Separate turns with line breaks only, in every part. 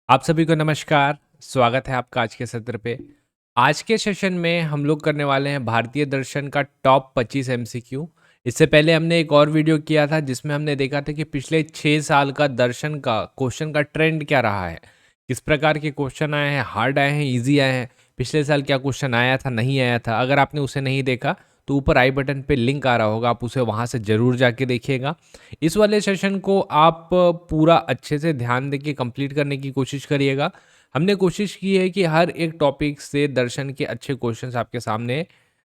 आप सभी को नमस्कार। स्वागत है आपका आज के सत्र पे। आज के सेशन में हम लोग करने वाले हैं भारतीय दर्शन का टॉप 25 एमसीक्यू। इससे पहले हमने एक और वीडियो किया था जिसमें हमने देखा था कि पिछले 6 साल का दर्शन का क्वेश्चन का ट्रेंड क्या रहा है, किस प्रकार के क्वेश्चन आए हैं, हार्ड आए हैं, ईजी आए हैं, पिछले साल क्या क्वेश्चन आया था, नहीं आया था। अगर आपने उसे नहीं देखा तो ऊपर आई बटन पे लिंक आ रहा होगा, आप उसे वहाँ से ज़रूर जाके देखिएगा। इस वाले सेशन को आप पूरा अच्छे से ध्यान देके कंप्लीट करने की कोशिश करिएगा। हमने कोशिश की है कि हर एक टॉपिक से दर्शन के अच्छे क्वेश्चंस आपके सामने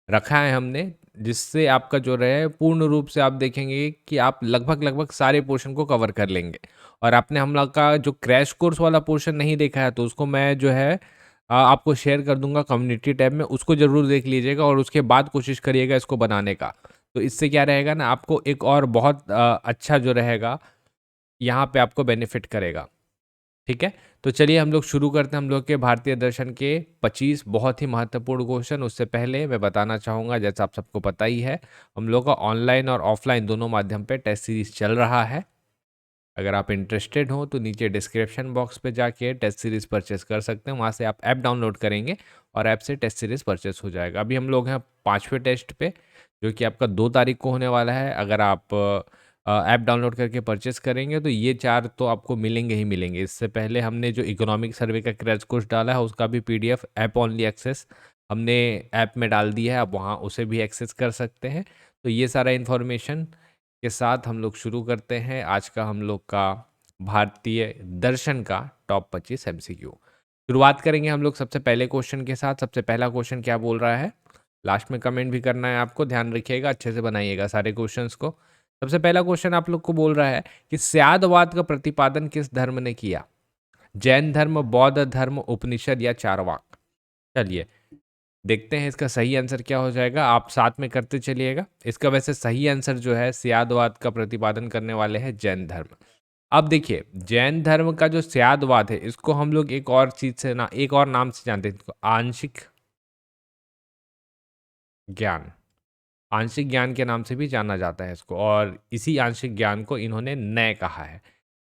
रखा है हमने, जिससे आपका जो रहे पूर्ण रूप से आप देखेंगे कि आप लगभग सारे पोर्शन को कवर कर लेंगे। और आपने हम लोग का जो क्रैश कोर्स वाला पोर्शन नहीं देखा है तो उसको मैं जो है आपको शेयर कर दूंगा कम्युनिटी टैब में, उसको ज़रूर देख लीजिएगा और उसके बाद कोशिश करिएगा इसको बनाने का। तो इससे क्या रहेगा ना, आपको एक और बहुत अच्छा जो रहेगा यहाँ पे आपको बेनिफिट करेगा। ठीक है, तो चलिए हम लोग शुरू करते हैं हम लोग के भारतीय दर्शन के 25 बहुत ही महत्वपूर्ण क्वेश्चन। उससे पहले मैं बताना चाहूँगा, जैसा आप सबको पता ही है, हम लोग का ऑनलाइन और ऑफलाइन दोनों माध्यम पे टेस्ट सीरीज चल रहा है। अगर आप इंटरेस्टेड हो तो नीचे डिस्क्रिप्शन बॉक्स पे जाके टेस्ट सीरीज़ परचेस कर सकते हैं। वहाँ से आप ऐप डाउनलोड करेंगे और ऐप से टेस्ट सीरीज़ परचेस हो जाएगा। अभी हम लोग हैं 5वें टेस्ट पे, जो कि आपका 2 तारीख को होने वाला है। अगर आप ऐप डाउनलोड करके परचेस करेंगे तो ये 4 तो आपको मिलेंगे ही मिलेंगे। इससे पहले हमने जो इकोनॉमिक सर्वे का क्रैश कोर्स डाला है उसका भी पीडीएफ ऐप ओनली एक्सेस हमने ऐप में डाल दिया है, आप वहाँ उसे भी एक्सेस कर सकते हैं। तो ये सारा इन्फॉर्मेशन के साथ हम लोग शुरू करते हैं आज का हम लोग का भारतीय दर्शन का टॉप 25 एमसीक्यू। शुरुआत करेंगे हम लोग सबसे पहले क्वेश्चन के साथ। सबसे पहला क्वेश्चन क्या बोल रहा है, लास्ट में कमेंट भी करना है आपको, ध्यान रखिएगा, अच्छे से बनाइएगा सारे क्वेश्चंस को। सबसे पहला क्वेश्चन आप लोग को बोल रहा है कि स्यादवाद का प्रतिपादन किस धर्म ने किया? जैन धर्म, बौद्ध धर्म, उपनिषद या चारवाक? चलिए देखते हैं इसका सही आंसर क्या हो जाएगा, आप साथ में करते चलिएगा। इसका वैसे सही आंसर जो है, स्यादवाद का प्रतिपादन करने वाले हैं जैन धर्म। अब देखिए, जैन धर्म का जो स्यादवाद है इसको हम लोग एक और चीज से ना, एक और नाम से जानते हैं, इसको आंशिक ज्ञान, आंशिक ज्ञान के नाम से भी जाना जाता है इसको, और इसी आंशिक ज्ञान को इन्होंने नय कहा है।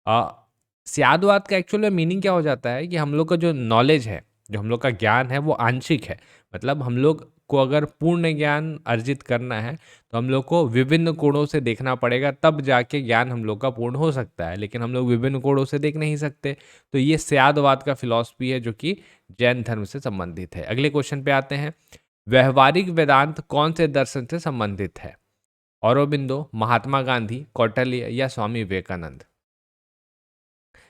अ, स्यादवाद का एक्चुअल में मीनिंग क्या हो जाता है कि हम लोग का जो नॉलेज है, जो हम लोग का ज्ञान है वो आंशिक है। मतलब हम लोग को अगर पूर्ण ज्ञान अर्जित करना है तो हम लोग को विभिन्न कोणों से देखना पड़ेगा, तब जाके ज्ञान हम लोग का पूर्ण हो सकता है। लेकिन हम लोग विभिन्न कोणों से देख नहीं सकते। तो ये स्यादवाद का फिलॉसफी है जो कि जैन धर्म से संबंधित है। अगले क्वेश्चन पे आते हैं। व्यवहारिक वेदांत कौन से दर्शन से संबंधित है? औरोबिंदो, महात्मा गांधी, कौटिल्य या स्वामी विवेकानंद?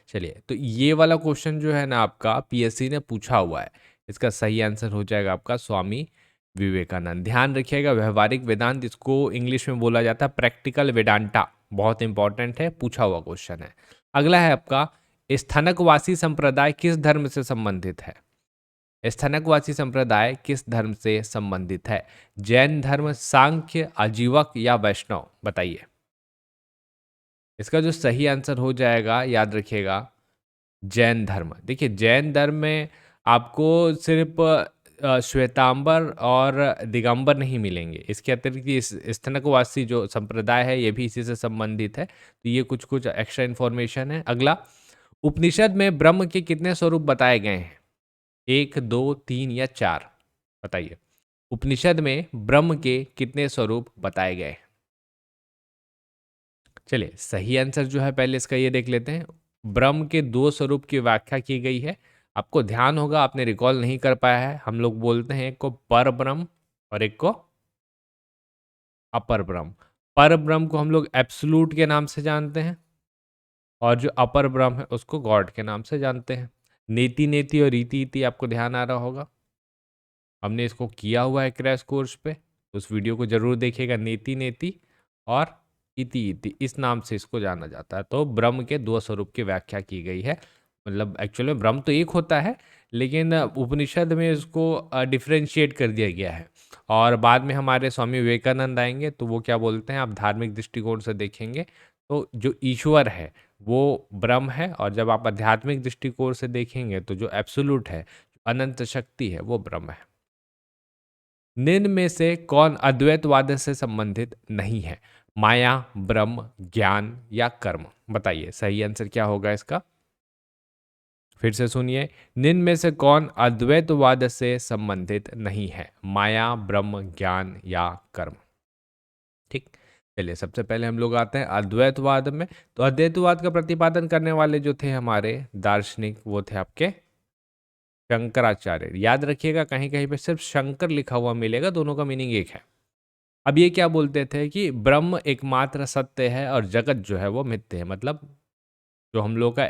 चलिए, तो ये वाला क्वेश्चन जो है ना आपका पीएससी ने पूछा हुआ है। इसका सही आंसर हो जाएगा आपका स्वामी विवेकानंद। ध्यान रखिएगा, व्यवहारिक वेदांत इसको इंग्लिश में बोला जाता है प्रैक्टिकल वेदांता। बहुत इंपॉर्टेंट है, पूछा हुआ क्वेश्चन है। अगला है आपका, स्थनकवासी संप्रदाय किस धर्म से संबंधित है? स्थनकवासी संप्रदाय किस धर्म से संबंधित है? जैन धर्म, सांख्य, आजीवक या वैष्णव? बताइए। इसका जो सही आंसर हो जाएगा, याद रखिएगा, जैन धर्म। देखिए, जैन धर्म में आपको सिर्फ श्वेतांबर और दिगंबर नहीं मिलेंगे, इसके अतिरिक्त इस स्थनकवासी जो संप्रदाय है ये भी इसी से संबंधित है। तो ये कुछ कुछ एक्स्ट्रा इन्फॉर्मेशन है। अगला, उपनिषद में ब्रह्म के कितने स्वरूप बताए गए हैं? 1, 2, 3 या 4? बताइए। उपनिषद में ब्रह्म के कितने स्वरूप बताए गए हैं? चलिए, सही आंसर जो है पहले इसका ये देख लेते हैं। ब्रह्म के 2 स्वरूप की व्याख्या की गई है। आपको ध्यान होगा, आपने रिकॉल नहीं कर पाया है, हम लोग बोलते हैं एक को पर ब्रह्म और एक को अपर ब्रह्म। पर ब्रह्म को हम लोग एब्सोल्यूट के नाम से जानते हैं और जो अपर ब्रह्म है उसको गॉड के नाम से जानते हैं। नेति नेति और रीति इति आपको ध्यान आ रहा होगा, हमने इसको किया हुआ है क्रैश कोर्स पे, उस वीडियो को जरूर देखिएगा। नेति नेति और इति इति इस नाम से इसको जाना जाता है। तो ब्रह्म के 2 स्वरूप की व्याख्या की गई है। मतलब एक्चुअल में ब्रह्म तो एक होता है, लेकिन उपनिषद में इसको डिफ्रेंशिएट कर दिया गया है। और बाद में हमारे स्वामी विवेकानंद आएंगे तो वो क्या बोलते हैं, आप धार्मिक दृष्टिकोण से देखेंगे तो जो ईश्वर है वो ब्रह्म है, और जब आप आध्यात्मिक दृष्टिकोण से देखेंगे तो जो एब्सोल्यूट है, अनंत शक्ति है, वो ब्रह्म है। निम्न में से कौन अद्वैतवाद से संबंधित नहीं है? माया, ब्रह्म, ज्ञान या कर्म? बताइए, सही आंसर क्या होगा इसका? फिर से सुनिए, निम्न में से कौन अद्वैतवाद से संबंधित नहीं है? माया, ब्रह्म, ज्ञान या कर्म? ठीक। चलिए, सबसे पहले हम लोग आते हैं अद्वैतवाद में। तो अद्वैतवाद का प्रतिपादन करने वाले जो थे हमारे दार्शनिक, वो थे आपके शंकराचार्य। याद रखिएगा, कहीं कहीं पे सिर्फ शंकर लिखा हुआ मिलेगा, दोनों का मीनिंग एक है। अब ये क्या बोलते थे कि ब्रह्म एकमात्र सत्य है और जगत जो है वो मिथ्य है। मतलब जो हम लोग का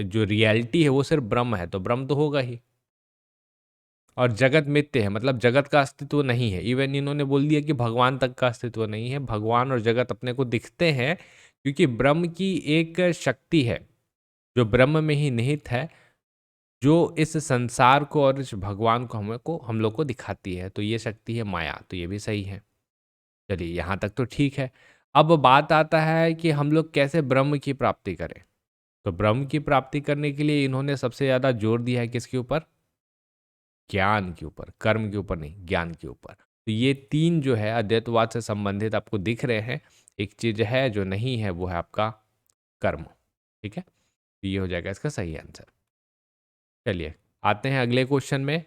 जो रियलिटी है वो सिर्फ ब्रह्म है, तो ब्रह्म तो होगा ही। और जगत मिथ्य है, मतलब जगत का अस्तित्व नहीं है। इवन इन्होंने बोल दिया कि भगवान तक का अस्तित्व नहीं है। भगवान और जगत अपने को दिखते हैं क्योंकि ब्रह्म की एक शक्ति है जो ब्रह्म में ही निहित है, जो इस संसार को और इस भगवान को हम लोग को दिखाती है। तो ये शक्ति है माया। तो ये भी सही है। चलिए, यहाँ तक तो ठीक है। अब बात आता है कि हम लोग कैसे ब्रह्म की प्राप्ति करें। तो ब्रह्म की प्राप्ति करने के लिए इन्होंने सबसे ज़्यादा जोर दिया है किसके ऊपर? ज्ञान के ऊपर, कर्म के ऊपर नहीं, ज्ञान के ऊपर। तो ये तीन जो है अद्वैतवाद से संबंधित आपको दिख रहे हैं। एक चीज है जो नहीं है, वो है आपका कर्म। ठीक है, तो ये हो जाएगा इसका सही आंसर। चलिए, आते हैं अगले क्वेश्चन में।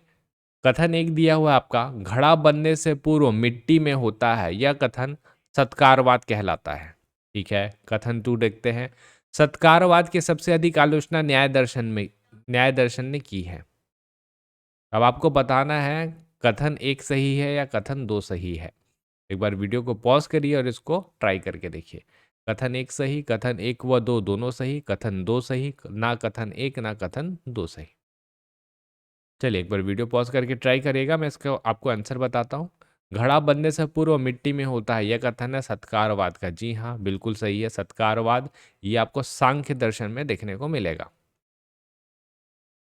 कथन एक दिया हुआ है आपका, घड़ा बनने से पूर्व मिट्टी में होता है, यह कथन सत्कारवाद कहलाता है। ठीक है, कथन टू देखते हैं। सत्कारवाद की सबसे अधिक आलोचना न्याय दर्शन ने की है। अब आपको बताना है कथन एक सही है या कथन दो सही है। एक बार वीडियो को पॉज करिए और इसको ट्राई करके देखिए। कथन एक सही, कथन एक व दो दोनों सही, कथन दो सही, ना कथन एक ना कथन दो सही। चलिए, एक बार वीडियो पॉज करके ट्राई करिएगा, मैं इसका आपको आंसर बताता हूँ। घड़ा बनने से पूर्व मिट्टी में होता है, यह कथन है सत्कारवाद का। जी हाँ, बिल्कुल सही है, सत्कारवाद। ये आपको सांख्य दर्शन में देखने को मिलेगा।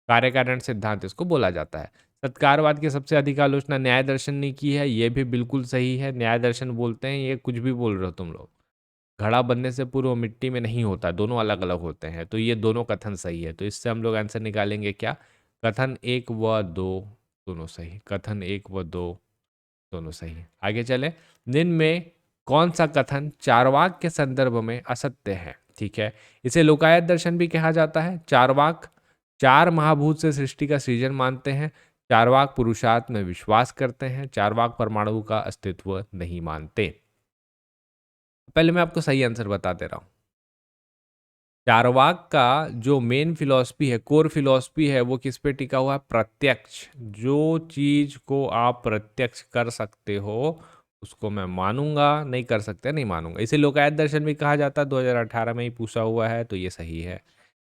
कार्यकारण सिद्धांत इसको बोला जाता है। सत्कारवाद की सबसे अधिक आलोचना न्याय दर्शन ने की है, ये भी बिल्कुल सही है। न्याय दर्शन बोलते हैं, ये कुछ भी बोल रहे हो तुम लोग। घड़ा बनने से पूर्व मिट्टी में नहीं होता, दोनों अलग अलग होते हैं। तो ये दोनों कथन सही है। तो इससे हम लोग आंसर निकालेंगे क्या? कथन एक व दो दोनों सही, कथन एक व दो दोनों सही। आगे चले, निम्न में कौन सा कथन चारवाक के संदर्भ में असत्य है? ठीक है, इसे लोकायत दर्शन भी कहा जाता है। चारवाक चार महाभूत से सृष्टि का सृजन मानते हैं। चारवाक पुरुषार्थ में विश्वास करते हैं। चारवाक परमाणु का अस्तित्व नहीं मानते। पहले मैं आपको सही आंसर बता दे रहा हूं। चारवाक का जो मेन फिलॉसफी है, कोर फिलॉसफी है, वो किस पे टिका हुआ है? प्रत्यक्ष। जो चीज को आप प्रत्यक्ष कर सकते हो उसको मैं मानूंगा, नहीं कर सकते नहीं मानूंगा। इसे लोकायत दर्शन भी कहा जाता है, 2018 में ही पूछा हुआ है। तो ये सही है,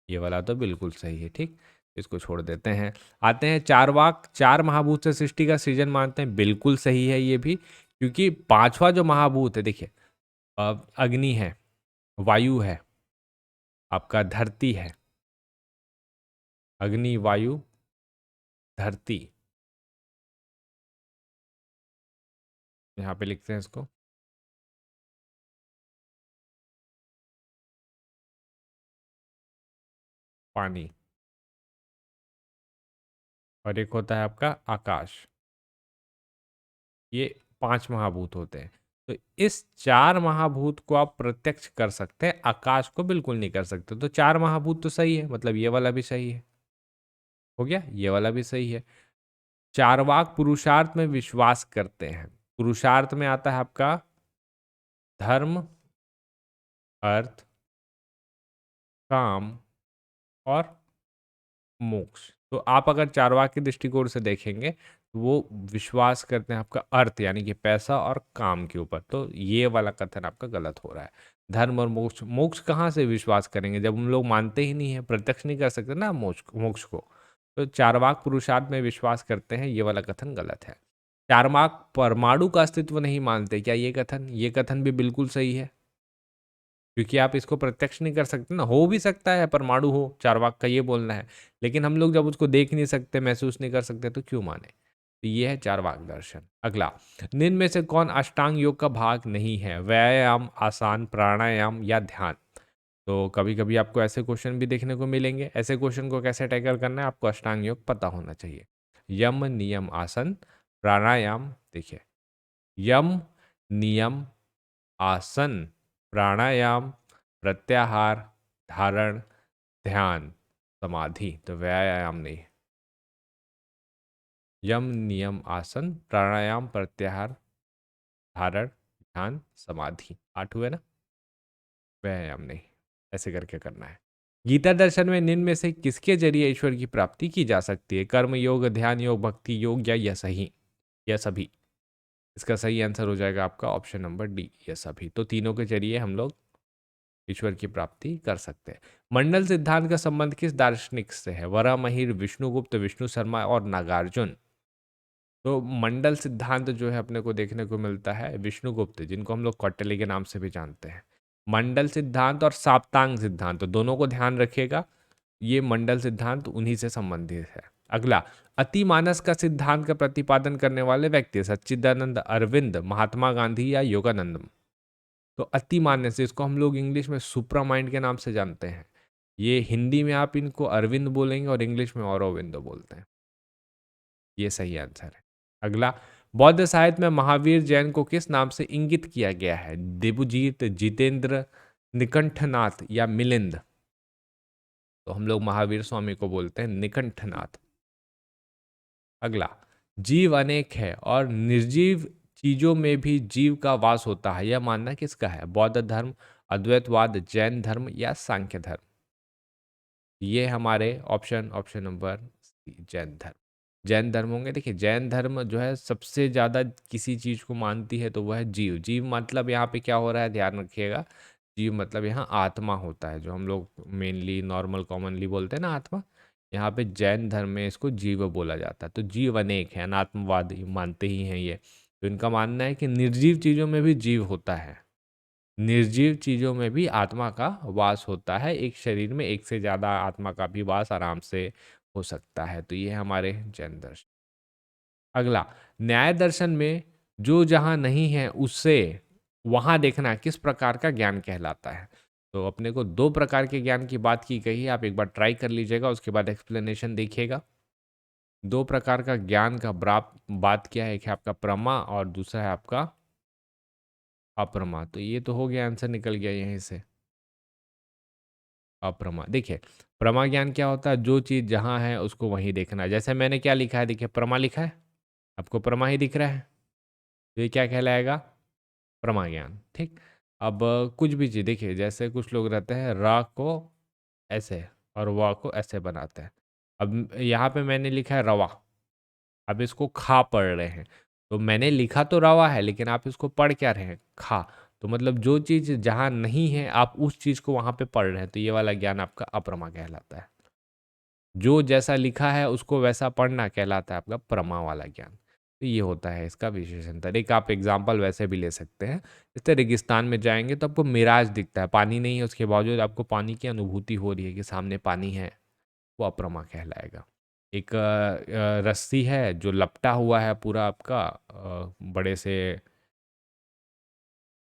ये वाला तो बिल्कुल सही है। ठीक, इसको छोड़ देते हैं। आते हैं, चारवाक चार महाभूत से सृष्टि का सृजन मानते हैं। बिल्कुल सही है ये भी, क्योंकि पांचवा जो महाभूत है, देखिए, अग्नि है, वायु है, आपका धरती है। अग्नि, वायु, धरती, यहाँ पे लिखते हैं इसको। पानी, और एक होता है आपका आकाश। ये पांच महाभूत होते हैं। तो इस चार महाभूत को आप प्रत्यक्ष कर सकते हैं, आकाश को बिल्कुल नहीं कर सकते। तो चार महाभूत तो सही है, मतलब ये वाला भी सही है। हो गया, ये वाला भी सही है। चारवाक पुरुषार्थ में विश्वास करते हैं। पुरुषार्थ में आता है आपका धर्म, अर्थ, काम और मोक्ष। तो आप अगर चारवाक के दृष्टिकोण से देखेंगे तो वो विश्वास करते हैं आपका अर्थ यानी कि पैसा और काम के ऊपर। तो ये वाला कथन आपका गलत हो रहा है। धर्म और मोक्ष, मोक्ष कहाँ से विश्वास करेंगे जब हम लोग मानते ही नहीं है, प्रत्यक्ष नहीं कर सकते ना मोक्ष मोक्ष को। तो चारवाक पुरुषार्थ में विश्वास करते हैं, ये वाला कथन गलत है। चारवाक परमाणु का अस्तित्व नहीं मानते, क्या ये कथन भी बिल्कुल सही है, क्योंकि आप इसको प्रत्यक्ष नहीं कर सकते ना। हो भी सकता है परमाणु हो, चारवाक का ये बोलना है, लेकिन हम लोग जब उसको देख नहीं सकते, महसूस नहीं कर सकते, तो क्यों माने? तो ये है चारवाक दर्शन। अगला, निम्न में से कौन अष्टांग योग का भाग नहीं है? व्यायाम, आसान, प्राणायाम या ध्यान? तो कभी कभी आपको ऐसे क्वेश्चन भी देखने को मिलेंगे। ऐसे क्वेश्चन को कैसे टैकल करना है, आपको अष्टांग योग पता होना चाहिए। यम, नियम, आसन, प्राणायाम। देखिए, यम, नियम, आसन, प्राणायाम, प्रत्याहार, धारण, ध्यान। समाधि, तो व्यायाम नहीं। यम नियम आसन प्राणायाम प्रत्याहार धारण ध्यान समाधि, 8 हुए ना। व्यायाम नहीं, ऐसे करके करना है। गीता दर्शन में निम्न में से किसके जरिए ईश्वर की प्राप्ति की जा सकती है? कर्म योग, ध्यान योग, भक्ति योग या यह सही, या सभी? इसका सही आंसर हो जाएगा आपका ऑप्शन नंबर डी, यह सभी। तो तीनों के जरिए हम लोग ईश्वर की प्राप्ति कर सकते हैं। मंडल सिद्धांत का संबंध किस दार्शनिक से है? वराहमिहिर, विष्णुगुप्त, विष्णु शर्मा और नागार्जुन। तो मंडल सिद्धांत जो है अपने को देखने को मिलता है विष्णुगुप्त, जिनको हम लोग कौटिल्य के नाम से भी जानते हैं। मंडल सिद्धांत और साप्तांग सिद्धांत, तो दोनों को ध्यान रखिएगा, ये मंडल सिद्धांत उन्हीं से संबंधित है। अगला, अतिमानस का सिद्धांत का प्रतिपादन करने वाले व्यक्ति? सच्चिदानंद, अरविंद, महात्मा गांधी या योगानंदम। तो अतिमानस, इसको हम लोग इंग्लिश में सुप्रा माइंड के नाम से जानते हैं। ये हिंदी में आप इनको अरविंद बोलेंगे और इंग्लिश में औरोबिंदो बोलते हैं। ये सही आंसर है। अगला, बौद्ध साहित्य में महावीर जैन को किस नाम से इंगित किया गया है? देवजीत, जितेंद्र, निकंठनाथ या मिलिंद। तो हम लोग महावीर स्वामी को बोलते हैं निकंठनाथ। अगला, जीव अनेक है और निर्जीव चीजों में भी जीव का वास होता है, यह मानना किसका है? बौद्ध धर्म, अद्वैतवाद, जैन धर्म या सांख्य धर्म। ये हमारे ऑप्शन नंबर सी, जैन धर्म। जैन धर्म होंगे। देखिए, जैन धर्म जो है सबसे ज़्यादा किसी चीज़ को मानती है तो वह है जीव। जीव मतलब यहाँ पे क्या हो रहा है, ध्यान रखिएगा। जीव मतलब यहाँ आत्मा होता है, जो हम लोग मेनली नॉर्मल कॉमनली बोलते हैं ना आत्मा। यहाँ पे जैन धर्म में इसको जीव बोला जाता है। तो जीव अनेक है, अनात्मवाद मानते ही हैं ये। तो इनका मानना है कि निर्जीव चीज़ों में भी जीव होता है, निर्जीव चीजों में भी आत्मा का वास होता है। एक शरीर में एक से ज्यादा आत्मा का भी वास आराम से हो सकता है। तो ये हमारे जैन दर्शन। अगला, न्याय दर्शन में जो जहां नहीं है उससे वहां देखना किस प्रकार का ज्ञान कहलाता है? तो अपने को दो प्रकार के ज्ञान की बात की गई है, आप एक बार ट्राई कर लीजिएगा, उसके बाद एक्सप्लेनेशन देखिएगा। दो प्रकार का ज्ञान का बात क्या है? एक है आपका प्रमा और दूसरा है आपका अप्रमा। तो ये तो हो गया, आंसर निकल गया यहीं से, अप्रमा। देखिए, प्रमा ज्ञान क्या होता है? जो चीज़ जहाँ है उसको वहीं देखना है। जैसे मैंने क्या लिखा है, देखिए प्रमा लिखा है, आपको प्रमा ही दिख रहा है, तो ये क्या कहलाएगा? प्रमा ज्ञान। ठीक। अब कुछ भी चीज़ देखिए, जैसे कुछ लोग रहते हैं रा को ऐसे और वा को ऐसे बनाते हैं। अब यहाँ पे मैंने लिखा है रवा, अब इसको खा पढ़ रहे हैं। तो मैंने लिखा तो रवा है, लेकिन आप इसको पढ़ क्या रहे हैं? खा। तो मतलब जो चीज़ जहाँ नहीं है आप उस चीज़ को वहाँ पे पढ़ रहे हैं, तो ये वाला ज्ञान आपका अप्रमा कहलाता है। जो जैसा लिखा है उसको वैसा पढ़ना कहलाता है आपका प्रमा वाला ज्ञान। तो ये होता है इसका विशेषण। एक आप एग्जाम्पल वैसे भी ले सकते हैं, जैसे रेगिस्तान में जाएंगे तो आपको मिराज दिखता है, पानी नहीं है, उसके बावजूद आपको पानी की अनुभूति हो रही है कि सामने पानी है, वो अप्रमा कहलाएगा। एक रस्सी है जो लपटा हुआ है पूरा आपका बड़े से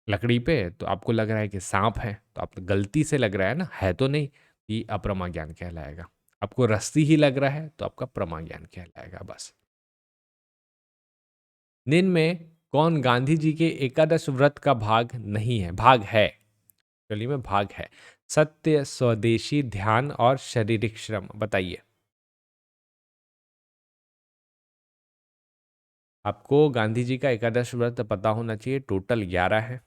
लकड़ी पे, तो आपको लग रहा है कि सांप है, तो आप गलती से लग रहा है ना, है तो नहीं, ये अप्रमा ज्ञान कहलाएगा। आपको रस्सी ही लग रहा है तो आपका प्रमा ज्ञान कहलाएगा बस। निम्न में कौन गांधी जी के एकादश व्रत का भाग नहीं है? भाग है, चलिए में भाग है। सत्य, स्वदेशी, ध्यान और शारीरिक श्रम, बताइए। आपको गांधी जी का एकादश व्रत पता होना चाहिए, टोटल 11 है।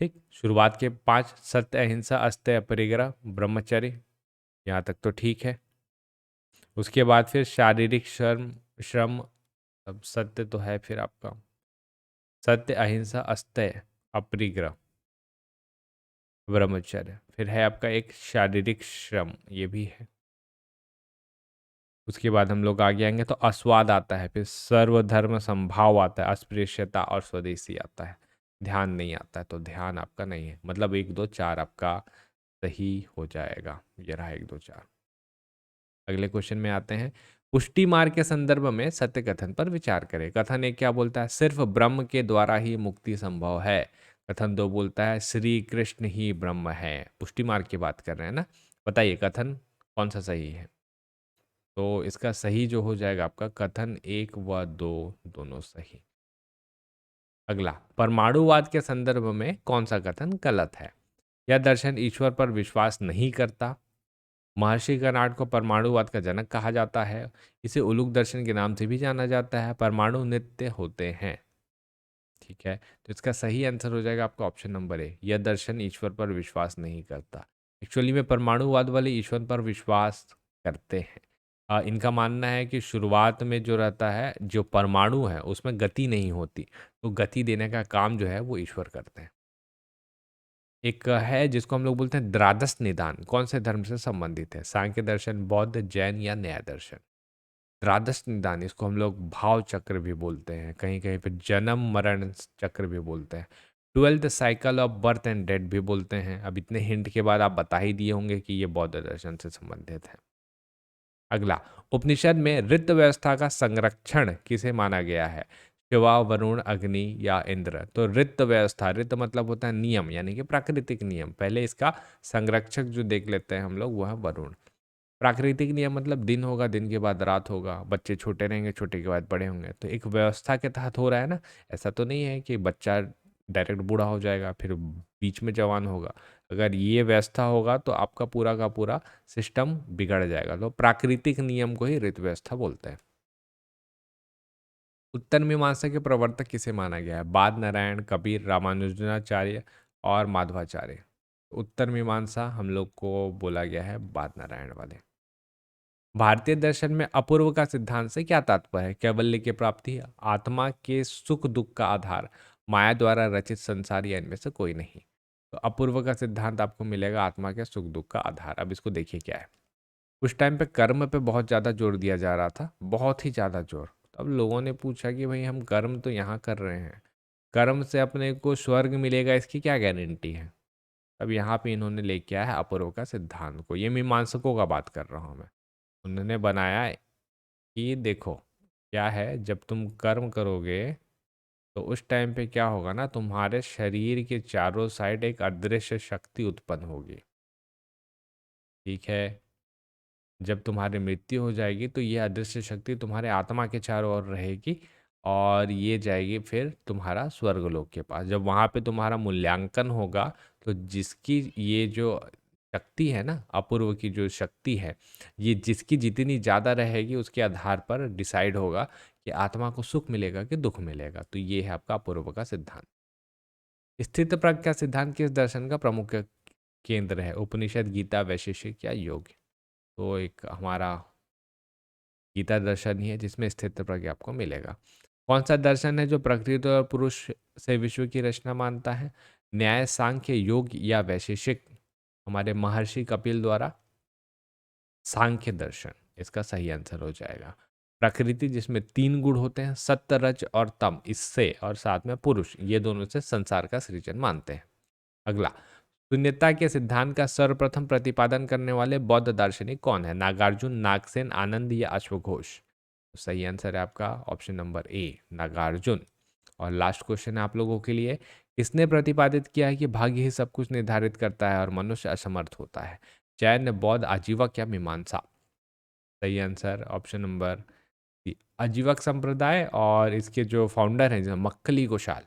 ठीक, शुरुआत के 5, सत्य, अहिंसा, अस्त्य, अपरिग्रह, ब्रह्मचर्य, यहाँ तक तो ठीक है। उसके बाद फिर शारीरिक श्रम श्रम, अब सत्य तो है, फिर आपका सत्य, अहिंसा, अस्त्य, अपरिग्रह, ब्रह्मचर्य, फिर है आपका एक शारीरिक श्रम, ये भी है। उसके बाद हम लोग आगे आएंगे तो अस्वाद आता है, फिर सर्वधर्म संभाव आता है, अस्पृश्यता और स्वदेशी आता है। ध्यान नहीं आता है, तो ध्यान आपका नहीं है, मतलब 1 2 4 आपका सही हो जाएगा। ये रहा 1 2 4। अगले क्वेश्चन में आते हैं। पुष्टि मार्ग के संदर्भ में सत्य कथन पर विचार करें। कथन एक क्या बोलता है? सिर्फ ब्रह्म के द्वारा ही मुक्ति संभव है। कथन 2 बोलता है श्री कृष्ण ही ब्रह्म है। पुष्टि मार्ग की बात कर रहे हैं ना, बताइए कथन कौन सा सही है? तो इसका सही जो हो जाएगा आपका कथन 1 व 2 दोनों सही। अगला, परमाणुवाद के संदर्भ में कौन सा कथन गलत है? यह दर्शन ईश्वर पर विश्वास नहीं करता, महर्षि कर्नाड को परमाणुवाद का जनक कहा जाता है। इसे उलूक दर्शन के नाम से भी जाना जाता है। परमाणु नित्य होते हैं। ठीक है, तो इसका सही आंसर हो जाएगा आपका ऑप्शन नंबर ए। यह दर्शन ईश्वर पर विश्वास नहीं करता। एक्चुअली में परमाणुवाद वाले ईश्वर पर विश्वास करते हैं। इनका मानना है कि शुरुआत में जो रहता है, जो परमाणु है उसमें गति नहीं होती, तो गति देने का काम जो है वो ईश्वर करते हैं। एक है जिसको हम लोग बोलते हैं द्वादश निदान, कौन से धर्म से संबंधित है? सांख्य दर्शन, बौद्ध, जैन या न्याय दर्शन? द्वादश निदान, इसको हम लोग भाव चक्र भी बोलते हैं, कहीं कहीं पे जन्म मरण चक्र भी बोलते हैं, 12th cycle of birth and death भी बोलते हैं। अब इतने हिंट के बाद आप बता ही दिए होंगे कि ये बौद्ध दर्शन से संबंधित है। अगला, उपनिषद में ऋत व्यवस्था का संरक्षण किसे माना गया है? शिवा, वरुण, अग्नि या इंद्र? तो ऋत व्यवस्था, ऋत मतलब होता है नियम, यानी कि प्राकृतिक नियम। पहले इसका संरक्षक जो देख लेते हैं हम लोग, वो है वरुण। प्राकृतिक नियम मतलब दिन होगा, दिन के बाद रात होगा, बच्चे छोटे रहेंगे, छोटे के बाद बड़े होंगे, तो एक व्यवस्था के तहत हो रहा है ना। ऐसा तो नहीं है कि बच्चा डायरेक्ट बूढ़ा हो जाएगा फिर बीच में जवान होगा। अगर ये व्यवस्था होगा तो आपका पूरा का पूरा सिस्टम बिगड़ जाएगा। तो प्राकृतिक नियम को ही ऋत व्यवस्था बोलते हैं। उत्तर मीमांसा के प्रवर्तक किसे माना गया है? बाद नारायण, कबीर, रामानुजनाचार्य और माधवाचार्य? उत्तर मीमांसा हम लोग को बोला गया है बाद नारायण वाले। भारतीय दर्शन में अपूर्व का सिद्धांत से क्या तात्पर्य है? कैवल्य की प्राप्ति, आत्मा के सुख दुख का आधार, माया द्वारा रचित संसार या इनमें से कोई नहीं? तो अपूर्व का सिद्धांत आपको मिलेगा आत्मा के सुख दुख का आधार। अब इसको देखिए क्या है। उस टाइम पे कर्म पे बहुत ज़्यादा जोर दिया जा रहा था, बहुत ही ज़्यादा जोर। अब लोगों ने पूछा कि भाई हम कर्म तो यहाँ कर रहे हैं, कर्म से अपने को स्वर्ग मिलेगा, इसकी क्या गारंटी है? अब यहाँ पे इन्होंने लेके आया है अपूर्व का सिद्धांत को। ये मीमांसकों का बात कर रहा हूँ मैं। उन्होंने बनाया कि देखो क्या है, जब तुम कर्म करोगे तो उस टाइम पे क्या होगा ना, तुम्हारे शरीर के चारों साइड एक अदृश्य शक्ति उत्पन्न होगी। ठीक है, जब तुम्हारी मृत्यु हो जाएगी तो ये अदृश्य शक्ति तुम्हारे आत्मा के चारों ओर रहेगी और ये जाएगी फिर तुम्हारा स्वर्गलोक के पास। जब वहाँ पे तुम्हारा मूल्यांकन होगा तो जिसकी ये जो शक्ति है ना, अपूर्व की जो शक्ति है, ये जिसकी जितनी ज़्यादा रहेगी उसके आधार पर डिसाइड होगा कि आत्मा को सुख मिलेगा कि दुख मिलेगा। तो ये है आपका अपूर्व का सिद्धांत। स्थित प्रज्ञ सिद्धांत किस दर्शन का प्रमुख केंद्र है? उपनिषद, गीता, वैशेषिक या योग? तो एक हमारा गीता दर्शन ही है जिसमें स्थित प्रज्ञ आपको मिलेगा। कौन सा दर्शन है जो प्रकृति और पुरुष से विश्व की रचना मानता है? न्याय, सांख्य, योग या वैशेषिक? हमारे महर्षि कपिल द्वारा सांख्य दर्शन इसका सही आंसर हो जाएगा। प्रकृति जिसमें 3 गुण होते हैं, सत्य, रज और तम, इससे और साथ में पुरुष, ये दोनों से संसार का सृजन मानते हैं। अगला, शून्यता के सिद्धांत का सर्वप्रथम प्रतिपादन करने वाले बौद्ध दार्शनिक कौन है? नागार्जुन, नागसेन, आनंद या अश्वघोष? तो सही आंसर है आपका ऑप्शन नंबर ए, नागार्जुन। और लास्ट क्वेश्चन है आप लोगों के लिए, किसने प्रतिपादित किया है कि भाग्य ही सब कुछ निर्धारित करता है और मनुष्य असमर्थ होता है? जैन, बौद्ध, आजीवक या मीमांसा? सही आंसर ऑप्शन नंबर सी, आजीवक संप्रदाय। और इसके जो फाउंडर हैं, जो मक्कली गोशाल,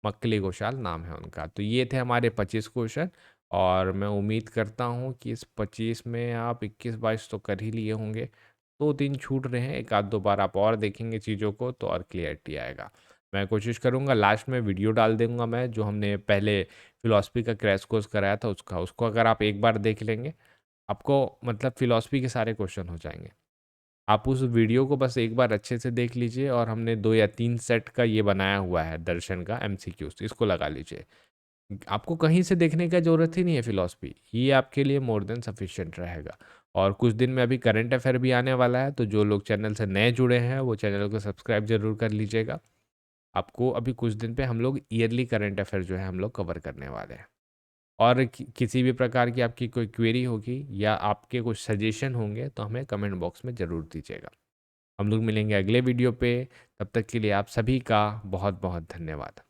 मक्कली गोशाल नाम है उनका। तो ये थे हमारे 25 क्वेश्चन और मैं उम्मीद करता हूँ कि इस 25 में आप 21-22 तो कर ही लिए होंगे। 2-3 छूट रहे हैं, एक आध दो बार आप और देखेंगे चीज़ों को तो और क्लियरिटी आएगा। मैं कोशिश करूँगा लास्ट में वीडियो डाल दूँगा मैं, जो हमने पहले फिलॉसफी का क्रैश कोर्स कराया था उसका, उसको अगर आप एक बार देख लेंगे आपको मतलब फिलॉसफी के सारे क्वेश्चन हो जाएंगे। आप उस वीडियो को बस एक बार अच्छे से देख लीजिए और हमने 2 या 3 सेट का ये बनाया हुआ है दर्शन का एमसीक्यूज, इसको लगा लीजिए। आपको कहीं से देखने का ज़रूरत ही नहीं है फिलॉसफी, ये आपके लिए मोर देन सफिशिएंट रहेगा। और कुछ दिन में अभी करंट अफेयर भी आने वाला है, तो जो लोग चैनल से नए जुड़े हैं वो चैनल को सब्सक्राइब जरूर कर लीजिएगा। आपको अभी कुछ दिन पे हम लोग ईयरली करंट अफेयर जो है हम लोग कवर करने वाले हैं। और किसी भी प्रकार की आपकी कोई क्वेरी होगी या आपके कुछ सजेशन होंगे तो हमें कमेंट बॉक्स में ज़रूर दीजिएगा। हम लोग मिलेंगे अगले वीडियो पे, तब तक के लिए आप सभी का बहुत बहुत धन्यवाद।